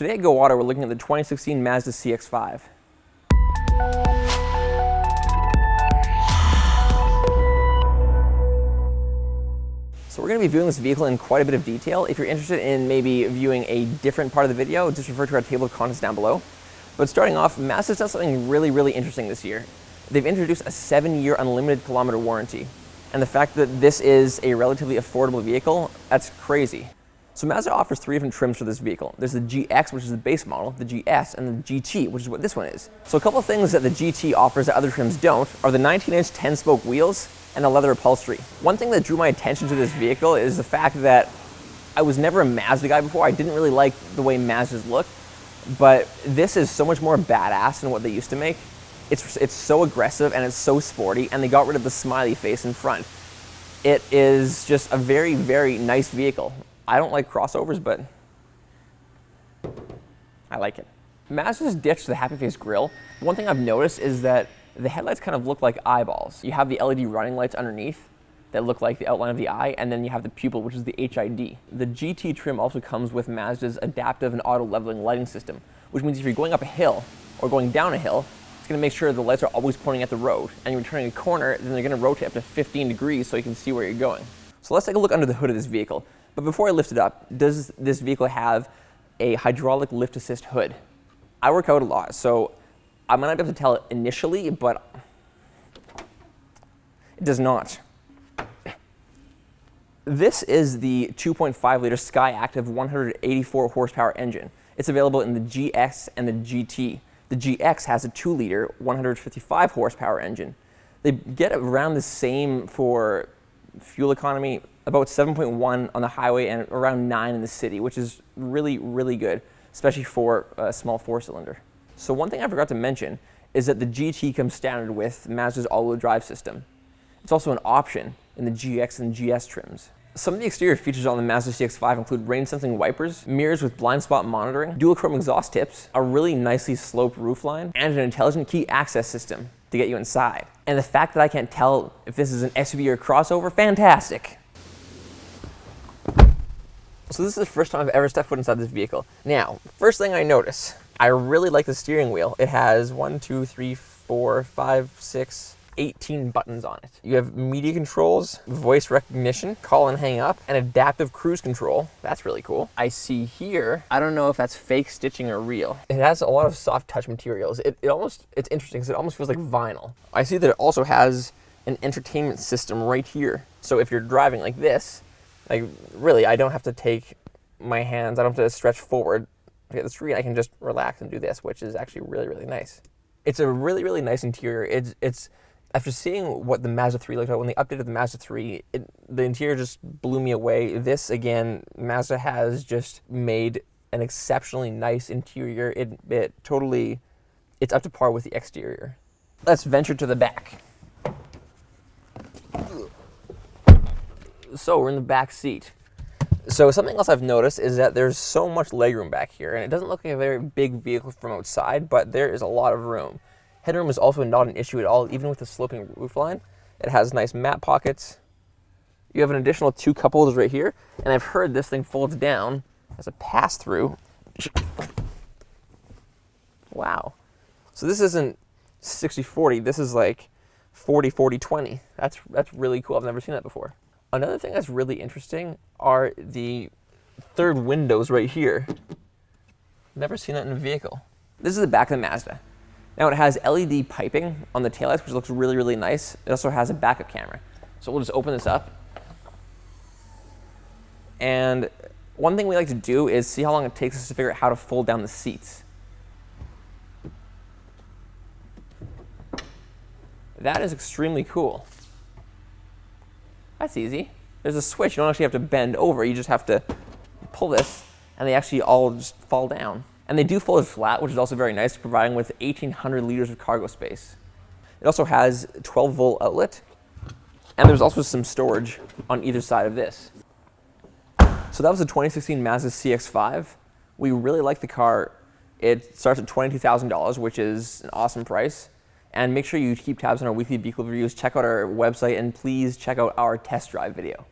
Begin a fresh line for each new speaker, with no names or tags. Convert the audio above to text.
Today at Go Auto, we're looking at the 2016 Mazda CX-5. So we're going to be viewing this vehicle in quite a bit of detail. If you're interested in maybe viewing a different part of the video, just refer to our table of contents down below. But starting off, Mazda's done something really interesting this year. They've introduced a 7-year unlimited kilometer warranty. And the fact that this is a relatively affordable vehicle, that's crazy. So Mazda offers 3 different trims for this vehicle. There's the GX, which is the base model, the GS, and the GT, which is what this one is. So a couple of things that the GT offers that other trims don't are the 19-inch 10-spoke wheels and the leather upholstery. One thing that drew my attention to this vehicle is the fact that I was never a Mazda guy before. I didn't really like the way Mazdas look, but this is so much more badass than what they used to make. It's so aggressive and it's so sporty, and they got rid of the smiley face in front. It is just a very nice vehicle. I don't like crossovers, but I like it. Mazda's ditched the happy face grille. One thing I've noticed is that the headlights kind of look like eyeballs. You have the LED running lights underneath that look like the outline of the eye, and then you have the pupil, which is the HID. The GT trim also comes with Mazda's adaptive and auto leveling lighting system, which means if you're going up a hill or going down a hill, it's going to make sure the lights are always pointing at the road, and you're turning a corner, then they're going to rotate up to 15 degrees so you can see where you're going. So let's take a look under the hood of this vehicle. But before I lift it up, does this vehicle have a hydraulic lift assist hood? I work out a lot, so I might not be able to tell it initially, but it does not. This is the 2.5-liter Skyactiv 184 horsepower engine. It's available in the GX and the GT. The GX has a 2-liter 155 horsepower engine. They get around the same for fuel economy, about 7.1 on the highway and around 9 in the city, which is really good, especially for a small 4-cylinder. So one thing I forgot to mention is that the GT comes standard with Mazda's all-wheel drive system. It's also an option in the GX and GS trims. Some of the exterior features on the Mazda CX-5 include rain-sensing wipers, mirrors with blind spot monitoring, dual-chrome exhaust tips, a really nicely sloped roofline, and an intelligent key access system to get you inside. And the fact that I can't tell if this is an SUV or a crossover, fantastic! So this is the first time I've ever stepped foot inside this vehicle. Now, first thing I notice, I really like the steering wheel. It has 1, 2, 3, 4, 5, 6, 18 buttons on it. You have media controls, voice recognition, call and hang up, and adaptive cruise control. That's really cool. I see here, I don't know if that's fake stitching or real. It has a lot of soft touch materials. It's interesting because it almost feels like vinyl. I see that it also has an entertainment system right here. So if you're driving like this, like really, I don't have to take my hands, I don't have to stretch forward to get the screen. I can just relax and do this, which is actually really nice. It's a really nice interior. It's after seeing what the Mazda 3 looked like, when they updated the Mazda 3, the interior just blew me away. This, again, Mazda has just made an exceptionally nice interior. It's up to par with the exterior. Let's venture to the back. So we're in the back seat. So something else I've noticed is that there's so much legroom back here, and it doesn't look like a very big vehicle from outside, but there is a lot of room. Headroom is also not an issue at all, even with the sloping roofline. It has nice mat pockets. You have an additional 2 cup holders right here, and I've heard this thing folds down as a pass-through. Wow. So this isn't 60-40, this is like 40-40-20. That's really cool. I've never seen that before. Another thing that's really interesting are the third windows right here. Never seen that in a vehicle. This is the back of the Mazda. Now it has LED piping on the taillights, which looks really nice. It also has a backup camera. So we'll just open this up. And one thing we like to do is see how long it takes us to figure out how to fold down the seats. That is extremely cool. That's easy. There's a switch. You don't actually have to bend over. You just have to pull this, and they actually all just fall down. And they do fold flat, which is also very nice, providing with 1,800 liters of cargo space. It also has a 12-volt outlet, and there's also some storage on either side of this. So that was the 2016 Mazda CX-5. We really like the car. It starts at $22,000, which is an awesome price. And make sure you keep tabs on our weekly vehicle reviews, check out our website, and please check out our test drive video.